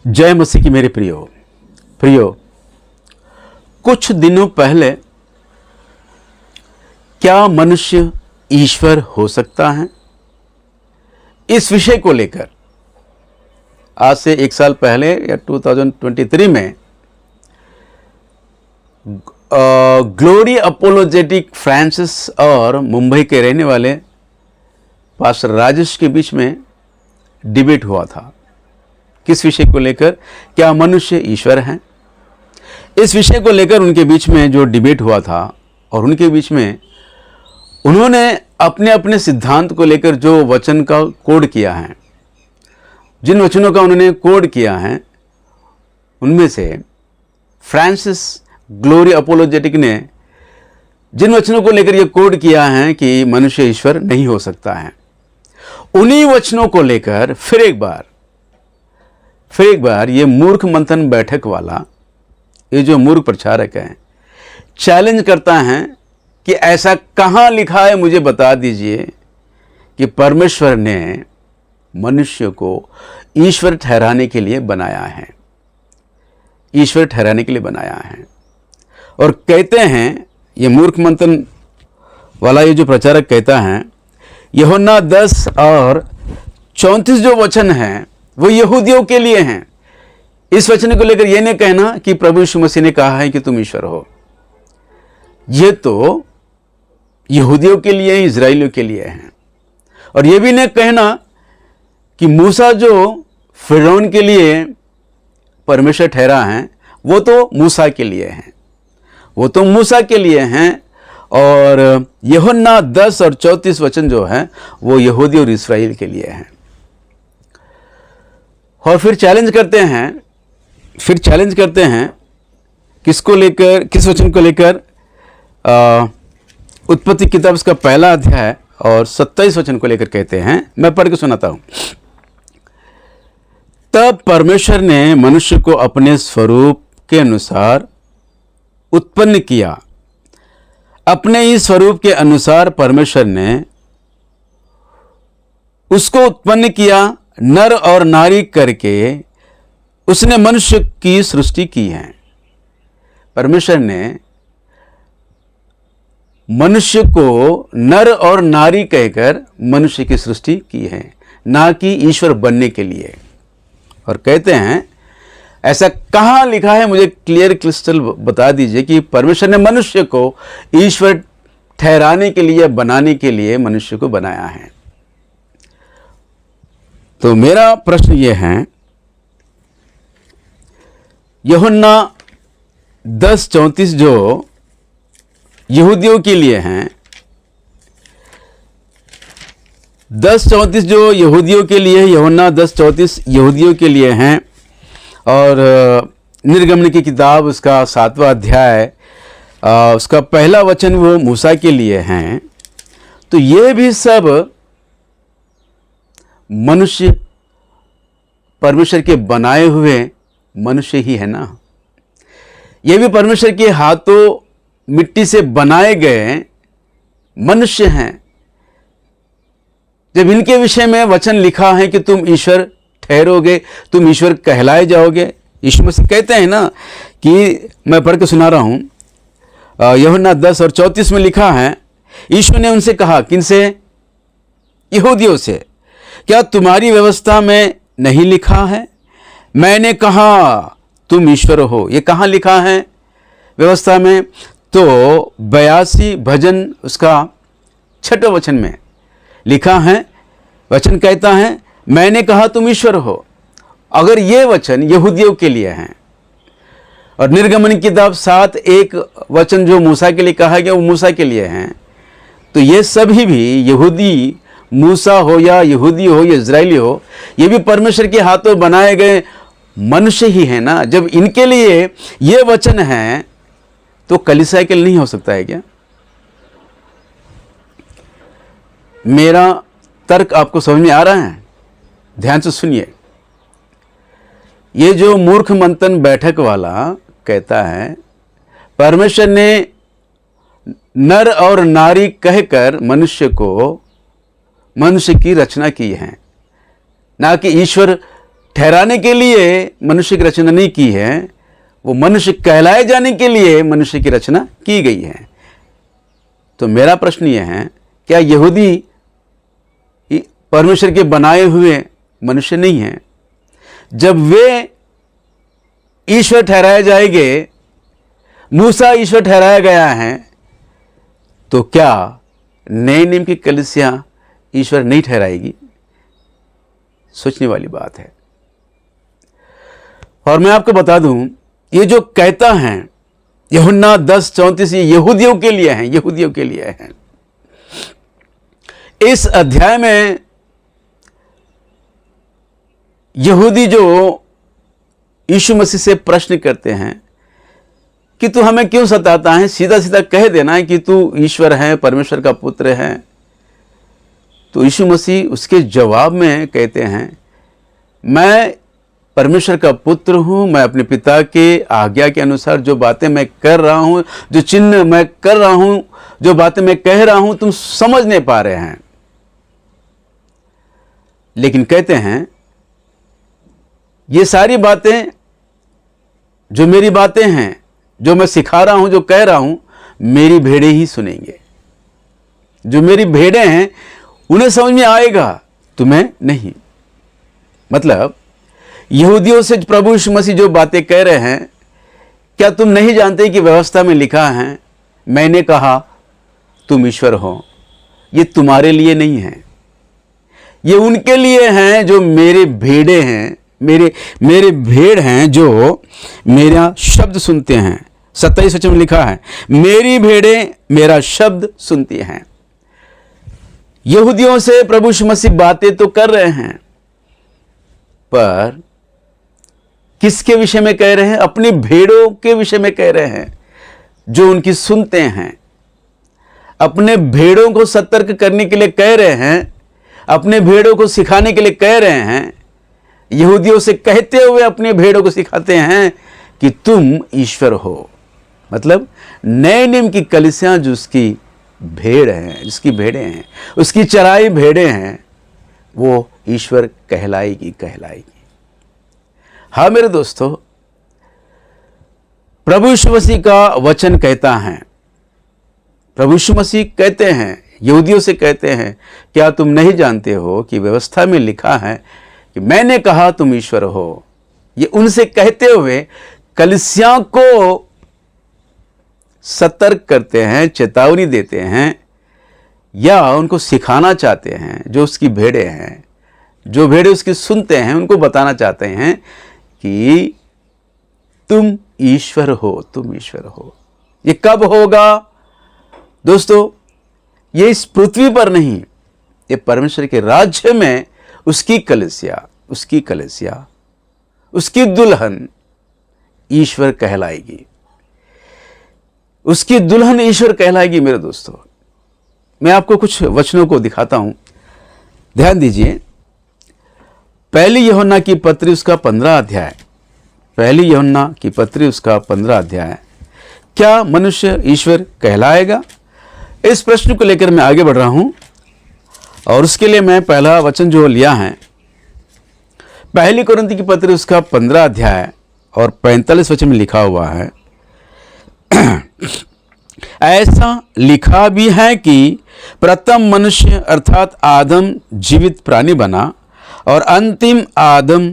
जय मसीह की मेरे प्रियो, कुछ दिनों पहले क्या मनुष्य ईश्वर हो सकता है, इस विषय को लेकर आज से एक साल पहले या 2023 में ग्लोरी अपोलोजेटिक फ्रांसिस और मुंबई के रहने वाले पास्टर राजेश के बीच में डिबेट हुआ था। किस विषय को लेकर? क्या मनुष्य ईश्वर हैं? इस विषय को लेकर उनके बीच में जो डिबेट हुआ था और उनके बीच में उन्होंने अपने अपने सिद्धांत को लेकर जो वचन का कोड किया है, जिन वचनों का उन्होंने कोड किया है, उनमें से फ्रांसिस ग्लोरी अपोलोजेटिक ने जिन वचनों को लेकर यह कोड किया है कि मनुष्य ईश्वर नहीं हो सकता है, उन्हीं वचनों को लेकर फिर एक बार ये मूर्ख मंथन बैठक वाला, ये जो मूर्ख प्रचारक है, चैलेंज करता है कि ऐसा कहाँ लिखा है, मुझे बता दीजिए कि परमेश्वर ने मनुष्य को ईश्वर ठहराने के लिए बनाया है, ईश्वर ठहराने के लिए बनाया है। और कहते हैं, ये मूर्ख मंथन वाला ये जो प्रचारक कहता है, यूहन्ना 10 और 34 जो वचन है वो यहूदियों के लिए हैं। इस वचन को लेकर यह नहीं कहना कि प्रभु यीशु मसीह ने कहा है कि तुम ईश्वर हो। ये तो यहूदियों के लिए, इजराइलियों के लिए हैं। और यह भी नहीं कहना कि मूसा जो फिरौन के लिए परमेश्वर ठहरा है, वो तो मूसा के लिए हैं, वो तो मूसा के लिए हैं। और यूहन्ना 10 और 34 वचन जो है वो यहूदी और इस्राएल के लिए हैं। और फिर चैलेंज करते हैं किसको लेकर, किस वचन को लेकर? उत्पत्ति किताब उसका पहला अध्याय और 27 वचन को लेकर कहते हैं। मैं पढ़ के सुनाता हूं। तब परमेश्वर ने मनुष्य को अपने स्वरूप के अनुसार उत्पन्न किया, अपने ही स्वरूप के अनुसार परमेश्वर ने उसको उत्पन्न किया, नर और नारी करके उसने मनुष्य की सृष्टि की है। परमेश्वर ने मनुष्य को नर और नारी कहकर मनुष्य की सृष्टि की है, ना कि ईश्वर बनने के लिए। और कहते हैं, ऐसा कहाँ लिखा है, मुझे क्लियर क्रिस्टल बता दीजिए कि परमेश्वर ने मनुष्य को ईश्वर ठहराने के लिए, बनाने के लिए मनुष्य को बनाया है। तो मेरा प्रश्न यह है, यूहन्ना 10:34 जो यहूदियों के लिए हैं, 10:34 जो यहूदियों के लिए, यूहन्ना 10:34 यहूदियों के लिए हैं। और निर्गमन की किताब उसका 7वां अध्याय उसका पहला वचन वो मूसा के लिए हैं। तो ये भी सब मनुष्य परमेश्वर के बनाए हुए मनुष्य ही है ना। ये भी परमेश्वर के हाथों मिट्टी से बनाए गए मनुष्य हैं। जब इनके विषय में वचन लिखा है कि तुम ईश्वर ठहरोगे, तुम ईश्वर कहलाए जाओगे, यीशु मसीह कहते हैं ना कि मैं पढ़ के सुना रहा हूं, यूहन्ना 10 और 34 में लिखा है, यीशु ने उनसे कहा, किनसे? यहूदियों से, क्या तुम्हारी व्यवस्था में नहीं लिखा है, मैंने कहा तुम ईश्वर हो? ये कहाँ लिखा है व्यवस्था में? तो 82 भजन उसका 6वें वचन में लिखा है। वचन कहता है, मैंने कहा तुम ईश्वर हो। अगर ये वचन यहूदियों के लिए हैं और निर्गमन की किताब 7:1 वचन जो मूसा के लिए कहा गया वो मूसा के लिए हैं, तो ये सभी भी यहूदी, मूसा हो या यहूदी हो या इजरायली हो, ये भी परमेश्वर के हाथों बनाए गए मनुष्य ही है ना। जब इनके लिए ये वचन है तो कलीसिया के लिए नहीं हो सकता है क्या? मेरा तर्क आपको समझ में आ रहा है? ध्यान से सुनिए। ये जो मूर्ख मंथन बैठक वाला कहता है, परमेश्वर ने नर और नारी कहकर मनुष्य की रचना की है, ना कि ईश्वर ठहराने के लिए मनुष्य की रचना नहीं की है, वो मनुष्य कहलाए जाने के लिए मनुष्य की रचना की गई है। तो मेरा प्रश्न यह है, क्या यहूदी परमेश्वर के बनाए हुए मनुष्य नहीं हैं? जब वे ईश्वर ठहराए जाएंगे, मूसा ईश्वर ठहराया गया है, तो क्या नए नियम की कलीसिया ईश्वर नहीं ठहराएगी? सोचने वाली बात है। और मैं आपको बता दूं, ये जो कहता है यूहन्ना 10:34 ये यहूदियों के लिए है, यहूदियों के लिए है। इस अध्याय में यहूदी जो यीशु मसीह से प्रश्न करते हैं कि तू हमें क्यों सताता है, सीधा सीधा कह देना कि तू ईश्वर है, परमेश्वर का पुत्र है। तो यीशु मसीह उसके जवाब में कहते हैं, मैं परमेश्वर का पुत्र हूं, मैं अपने पिता के आज्ञा के अनुसार जो बातें मैं कर रहा हूं, जो चिन्ह मैं कर रहा हूं, जो बातें मैं कह रहा हूं, तुम समझ नहीं पा रहे हैं। लेकिन कहते हैं ये सारी बातें जो मेरी बातें हैं, जो मैं सिखा रहा हूं, जो कह रहा हूं, मेरी भेड़ें ही सुनेंगे। जो मेरी भेड़ें हैं उन्हें समझ में आएगा, तुम्हें नहीं। मतलब यहूदियों से प्रभु यीशु मसीह जो बातें कह रहे हैं, क्या तुम नहीं जानते कि व्यवस्था में लिखा है, मैंने कहा तुम ईश्वर हो? ये तुम्हारे लिए नहीं है, ये उनके लिए हैं जो मेरे भेड़े हैं, मेरे भेड़ हैं जो मेरा शब्द सुनते हैं। 27 वचन में लिखा है, मेरी भेड़ें मेरा शब्द सुनती हैं। यहूदियों से प्रभु यीशु मसीह बातें तो कर रहे हैं, पर किसके विषय में कह रहे हैं? अपनी भेड़ों के विषय में कह रहे हैं, जो उनकी सुनते हैं। अपने भेड़ों को सतर्क करने के लिए कह रहे हैं, अपने भेड़ों को सिखाने के लिए कह रहे हैं। यहूदियों से कहते हुए अपने भेड़ों को सिखाते हैं कि तुम ईश्वर हो। मतलब नए नियम की कलीसिया जो उसकी भेड़ है, जिसकी भेड़ें हैं, उसकी चराई भेड़ें हैं, वो ईश्वर कहलाएगी। हाँ मेरे दोस्तों, प्रभु यीशु मसीह का वचन कहता है, प्रभु यीशु मसीह कहते हैं, यहूदियों से कहते हैं, क्या तुम नहीं जानते हो कि व्यवस्था में लिखा है कि मैंने कहा तुम ईश्वर हो? ये उनसे कहते हुए कलीसिया को सतर्क करते हैं, चेतावनी देते हैं, या उनको सिखाना चाहते हैं। जो उसकी भेड़ें हैं, जो भेड़ें उसकी सुनते हैं, उनको बताना चाहते हैं कि तुम ईश्वर हो, तुम ईश्वर हो। ये कब होगा दोस्तों? ये इस पृथ्वी पर नहीं, ये परमेश्वर के राज्य में उसकी कलीसिया, उसकी दुल्हन ईश्वर कहलाएगी। उसकी दुल्हन ईश्वर कहलाएगी। मेरे दोस्तों, मैं आपको कुछ वचनों को दिखाता हूं, ध्यान दीजिए। पहली यूहन्ना की पत्री उसका 15 अध्याय, पहली यूहन्ना की पत्री उसका 15 अध्याय। क्या मनुष्य ईश्वर कहलाएगा? इस प्रश्न को लेकर मैं आगे बढ़ रहा हूं, और उसके लिए मैं पहला वचन जो लिया है, पहली कुरिन्ती की पत्री उसका 15 अध्याय और 45 वचन में लिखा हुआ है, ऐसा लिखा भी है कि प्रथम मनुष्य अर्थात आदम जीवित प्राणी बना, और अंतिम आदम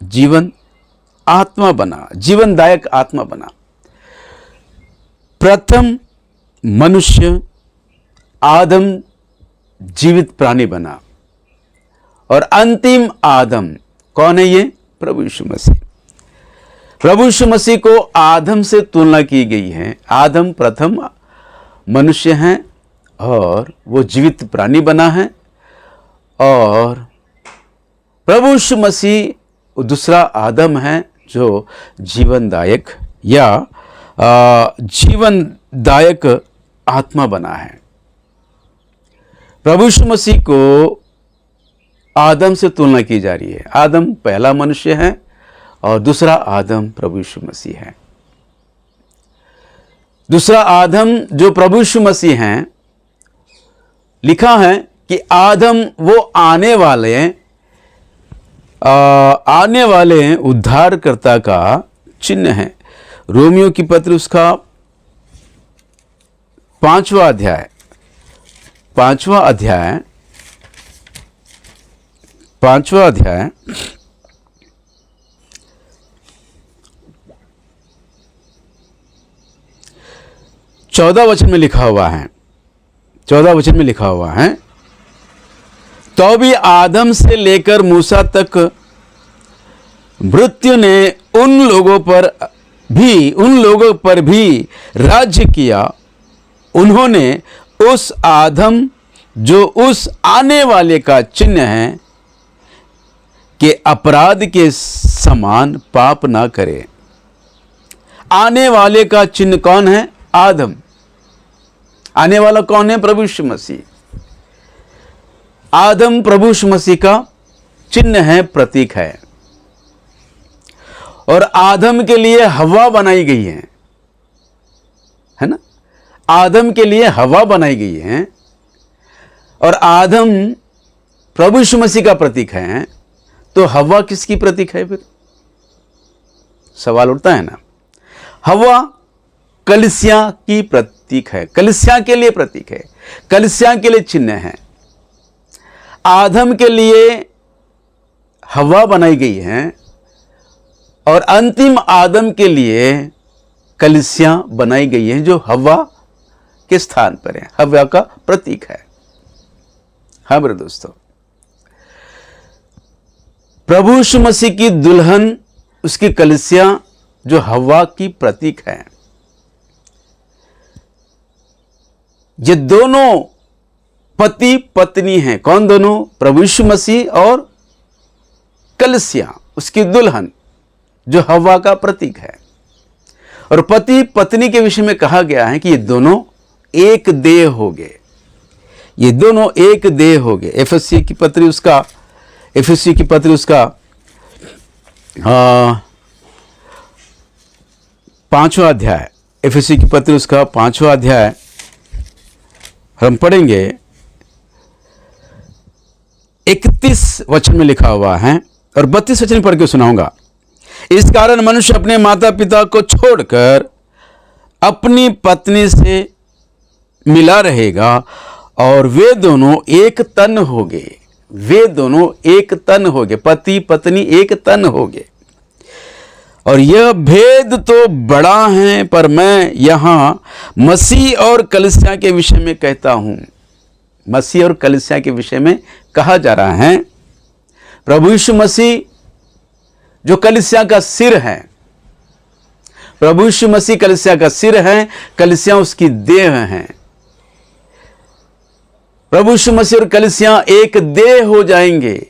जीवन आत्मा बना, जीवनदायक आत्मा बना। प्रथम मनुष्य आदम जीवित प्राणी बना, और अंतिम आदम कौन है? ये प्रभु यीशु मसीह। प्रभु यीशु मसीह को आदम से तुलना की गई है। आदम प्रथम मनुष्य हैं और वो जीवित प्राणी बना है, और प्रभु यीशु मसीह दूसरा आदम है जो जीवनदायक या जीवनदायक आत्मा बना है। प्रभु यीशु मसीह को आदम से तुलना की जा रही है। आदम पहला मनुष्य है और दूसरा आदम प्रभु यीशु मसीह है। दूसरा आदम जो प्रभु यीशु मसीह हैं, लिखा है कि आदम वो आने वाले आने वाले उद्धारकर्ता का चिन्ह है। रोमियो की पत्र उसका 5वां अध्याय 14 वचन में लिखा हुआ है, 14 वचन में लिखा हुआ है, तो भी आदम से लेकर मूसा तक मृत्यु ने उन लोगों पर भी राज्य किया। उन्होंने उस आदम जो उस आने वाले का चिन्ह है कि अपराध के समान पाप ना करे। आने वाले का चिन्ह कौन है? आदम। आने वाला कौन है? प्रभु यीशु मसीह। आदम प्रभु यीशु मसीह का चिन्ह है, प्रतीक है। और आदम के लिए हवा बनाई गई है ना? आदम के लिए हवा बनाई गई है और आदम प्रभु यीशु मसीह का प्रतीक है। तो हवा किसकी प्रतीक है? फिर सवाल उठता है ना। हवा कलीसिया की प्रतीक है, कलीसिया के लिए प्रतीक है, कलीसिया के लिए चिन्ह है। आदम के लिए हवा बनाई गई है और अंतिम आदम के लिए कलीसिया बनाई गई है, जो हवा के स्थान पर है, हवा का प्रतीक है। हाँ मेरे दोस्तों, प्रभु यीशु मसीह की दुल्हन, उसकी कलीसिया जो हवा की प्रतीक है, ये दोनों पति पत्नी हैं। कौन दोनों? प्रभु यीशु मसीह और कलीसिया, उसकी दुल्हन जो हवा का प्रतीक है। और पति पत्नी के विषय में कहा गया है कि ये दोनों एक देह हो गए, ये दोनों एक देह हो गए। एफएससी की पत्री उसका 5वां अध्याय, एफएससी की पत्री उसका 5वां अध्याय हम पढ़ेंगे। 31 वचन में लिखा हुआ है और 32 वचन पढ़ के सुनाऊंगा। इस कारण मनुष्य अपने माता पिता को छोड़कर अपनी पत्नी से मिला रहेगा और वे दोनों एक तन हो गए। वे दोनों एक तन हो गए, पति पत्नी एक तन हो गए। और यह भेद तो बड़ा है, पर मैं यहां मसीह और कलीसिया के विषय में कहता हूं। मसीह और कलीसिया के विषय में कहा जा रहा है। प्रभु यीशु मसीह जो कलीसिया का सिर है, प्रभु यीशु मसीह कलीसिया का सिर है, कलीसिया उसकी देह है। प्रभु यीशु मसीह और कलीसिया एक देह हो जाएंगे।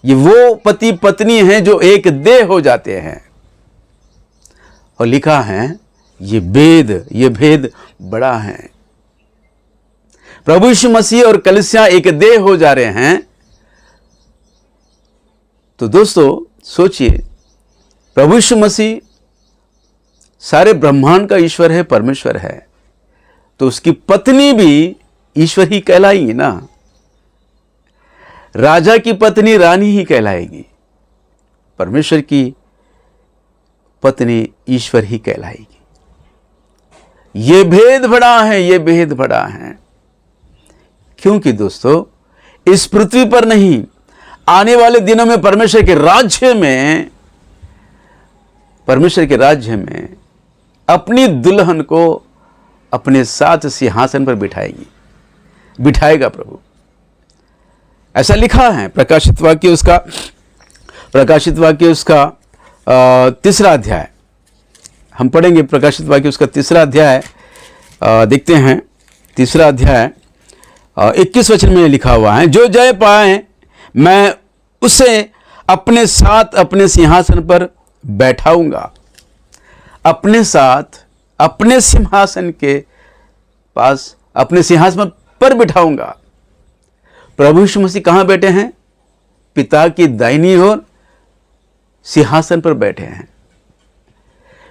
ये वो पति पत्नी हैं जो एक देह हो जाते हैं। और लिखा है ये भेद बड़ा है। प्रभु यीशु मसीह और कलीसिया एक देह हो जा रहे हैं। तो दोस्तों सोचिए, प्रभु यीशु मसीह सारे ब्रह्मांड का ईश्वर है, परमेश्वर है, तो उसकी पत्नी भी ईश्वर ही कहलाएगी ना। राजा की पत्नी रानी ही कहलाएगी, परमेश्वर की पत्नी ईश्वर ही कहलाएगी। ये भेद बड़ा है, ये भेद बड़ा है। क्योंकि दोस्तों इस पृथ्वी पर नहीं, आने वाले दिनों में परमेश्वर के राज्य में अपनी दुल्हन को अपने साथ सिंहासन पर बिठाएगा प्रभु। ऐसा लिखा है प्रकाशित वाक्य उसका 3रा अध्याय। हम पढ़ेंगे प्रकाशित वाक्य उसका 3रा अध्याय। देखते हैं 3रा अध्याय 21 वचन में लिखा हुआ है, जो जय पाए मैं उसे अपने साथ अपने सिंहासन पर बैठाऊंगा। अपने साथ अपने सिंहासन के पास, अपने सिंहासन पर बिठाऊंगा। प्रभु यीशु मसीह कहां बैठे हैं? पिता की दाहिनी ओर सिंहासन पर बैठे हैं।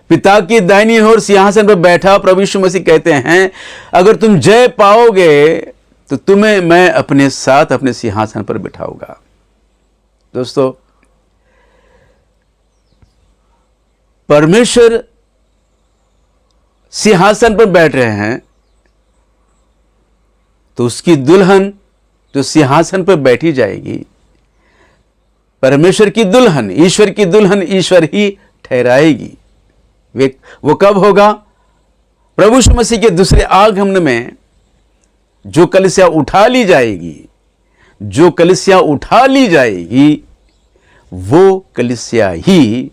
पिता की दाहिनी ओर सिंहासन पर बैठा प्रभु यीशु मसीह कहते हैं, अगर तुम जय पाओगे तो तुम्हें मैं अपने साथ अपने सिंहासन पर बिठाऊंगा। दोस्तों परमेश्वर सिंहासन पर बैठ रहे हैं, तो उसकी दुल्हन जो सिंहासन पर बैठी जाएगी, परमेश्वर की दुल्हन, ईश्वर की दुल्हन ईश्वर ही ठहराएगी। वो कब होगा? प्रभु यीशु मसीह के दूसरे आगमन में जो कलीसिया उठा ली जाएगी, जो कलीसिया उठा ली जाएगी, वो कलीसिया ही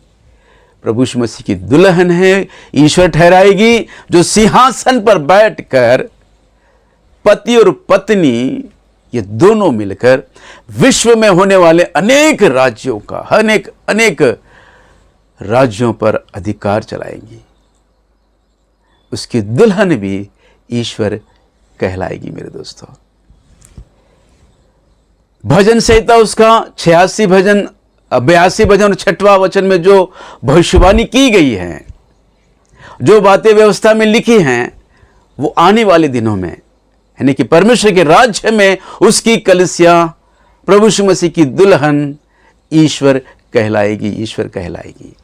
प्रभु यीशु मसीह की दुल्हन है, ईश्वर ठहराएगी, जो सिंहासन पर बैठकर पति और पत्नी ये दोनों मिलकर विश्व में होने वाले अनेक राज्यों का, अनेक राज्यों पर अधिकार चलाएंगी। उसकी दुल्हन भी ईश्वर कहलाएगी। मेरे दोस्तों, भजन संहिता उसका 86 भजन, 82 भजन और 6वां वचन में जो भविष्यवाणी की गई है, जो बातें व्यवस्था में लिखी हैं, वो आने वाले दिनों में, यानी कि परमेश्वर के राज्य में उसकी कलीसिया प्रभु यीशु मसीह की दुल्हन ईश्वर कहलाएगी, ईश्वर कहलाएगी।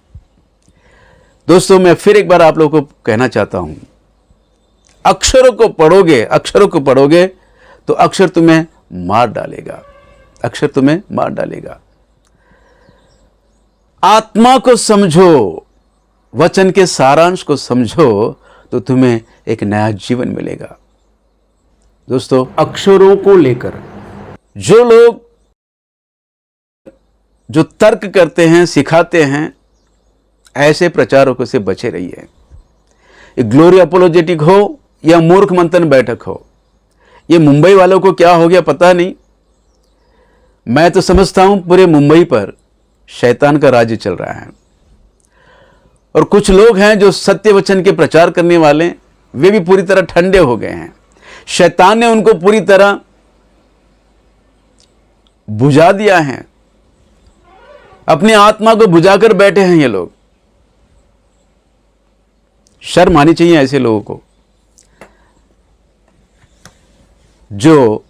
दोस्तों, मैं फिर एक बार आप लोगों को कहना चाहता हूं, अक्षरों को पढ़ोगे तो अक्षर तुम्हें मार डालेगा, अक्षर तुम्हें मार डालेगा। आत्मा को समझो, वचन के सारांश को समझो, तो तुम्हें एक नया जीवन मिलेगा। दोस्तों, अक्षरों को लेकर जो लोग जो तर्क करते हैं, सिखाते हैं, ऐसे प्रचारकों से बचे रहिए। ग्लोरी अपोलोजेटिक हो या मूर्ख मंथन बैठक हो, ये मुंबई वालों को क्या हो गया पता नहीं। मैं तो समझता हूं पूरे मुंबई पर शैतान का राज्य चल रहा है, और कुछ लोग हैं जो सत्य वचन के प्रचार करने वाले, वे भी पूरी तरह ठंडे हो गए हैं। शैतान ने उनको पूरी तरह बुझा दिया है, अपनी आत्मा को बुझाकर बैठे हैं ये लोग। शर्म आनी चाहिए ऐसे लोगों को, जो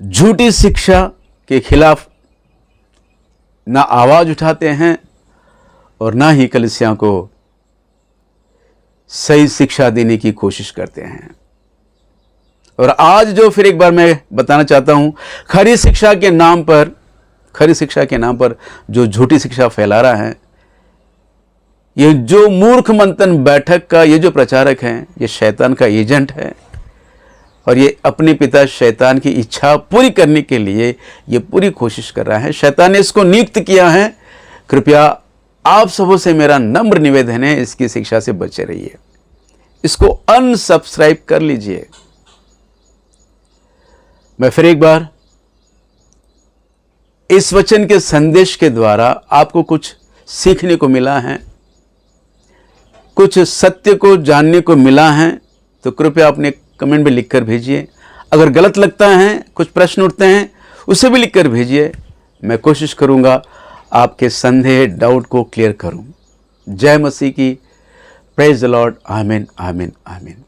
झूठी शिक्षा के खिलाफ ना आवाज उठाते हैं और ना ही कलीसिया को सही शिक्षा देने की कोशिश करते हैं। और आज जो फिर एक बार मैं बताना चाहता हूं, खरी शिक्षा के नाम पर जो झूठी शिक्षा फैला रहा है, ये जो मूर्ख मंथन बैठक का ये जो प्रचारक है, ये शैतान का एजेंट है, और ये अपने पिता शैतान की इच्छा पूरी करने के लिए ये पूरी कोशिश कर रहा है। शैतान ने इसको नियुक्त किया है। कृपया आप सबों से मेरा नम्र निवेदन है, इसकी शिक्षा से बचे रहिए, इसको अनसब्सक्राइब कर लीजिए। मैं फिर एक बार इस वचन के संदेश के द्वारा आपको कुछ सीखने को मिला है, कुछ सत्य को जानने को मिला है, तो कृपया अपने कमेंट में लिखकर भेजिए। अगर गलत लगता है, कुछ प्रश्न उठते हैं, उसे भी लिखकर भेजिए। मैं कोशिश करूंगा आपके संदेह, डाउट को क्लियर करूं। जय मसीह की। Praise the Lord. आमीन, आमीन, आमीन।